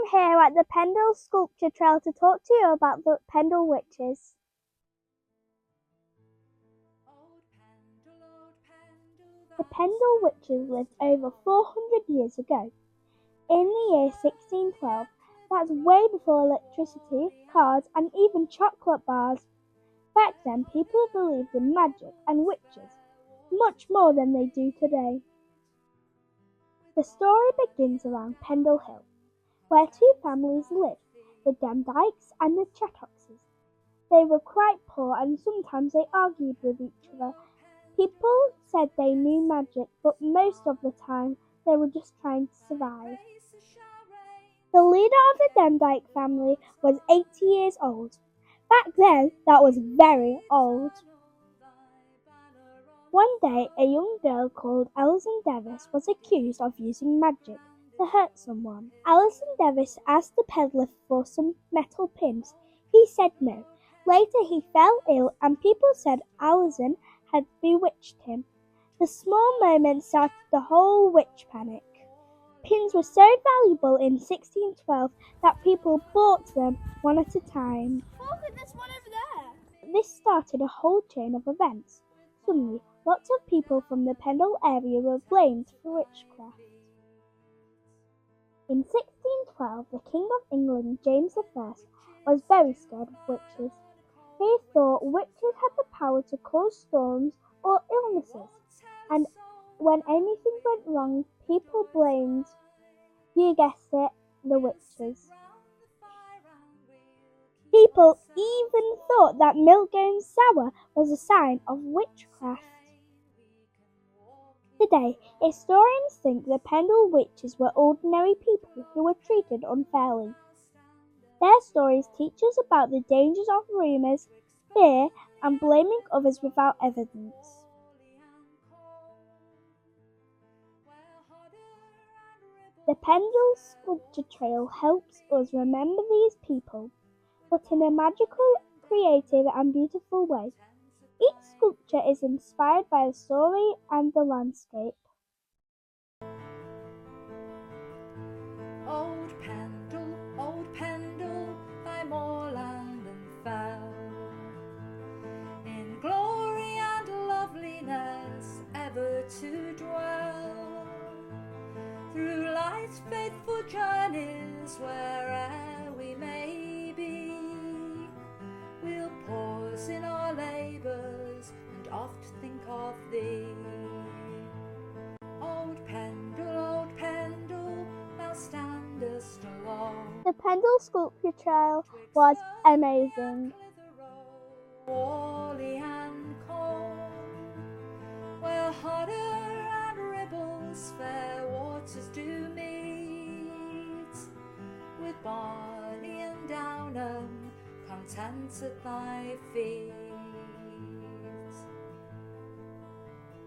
I'm here at the Pendle Sculpture Trail to talk to you about the Pendle Witches. The Pendle Witches lived over 400 years ago. In the year 1612, that's way before electricity, cars, and even chocolate bars. Back then, people believed in magic and witches, much more than they do today. The story begins around Pendle Hill, where two families lived, the Demdikes and the Chattoxes. They were quite poor and sometimes they argued with each other. People said they knew magic, but most of the time they were just trying to survive. The leader of the Demdike family was 80 years old. Back then, that was very old. One day, a young girl called Alison Davis was accused of using magic to hurt someone. Alison Davis asked the peddler for some metal pins. He said no. Later, he fell ill and people said Alison had bewitched him. The small moment started the whole witch panic. Pins were so valuable in 1612 that people bought them one at a time. Look at this one over there! This started a whole chain of events. Suddenly, lots of people from the Pendle area were blamed for witchcraft. In 1612, the King of England, James I, was very scared of witches. He thought witches had the power to cause storms or illnesses, and when anything went wrong, people blamed, you guessed it, the witches. People even thought that milk going sour was a sign of witchcraft. Today, historians think the Pendle witches were ordinary people who were treated unfairly. Their stories teach us about the dangers of rumours, fear, and blaming others without evidence. The Pendle Sculpture Trail helps us remember these people, but in a magical, creative, and beautiful way. Each sculpture is inspired by the story and the landscape. Old Pendle, thy moorland and fell, in glory and loveliness ever to dwell. Through life's faithful journeys, where'er we may be, we'll pause in our labours and oft think of thee. Old Pendle, thou standest alone. The Pendle Sculpture Trail was amazing. Wally and cold, where Hodder and Ribble's fair waters do meet, with Barney and Downham content at thy feet.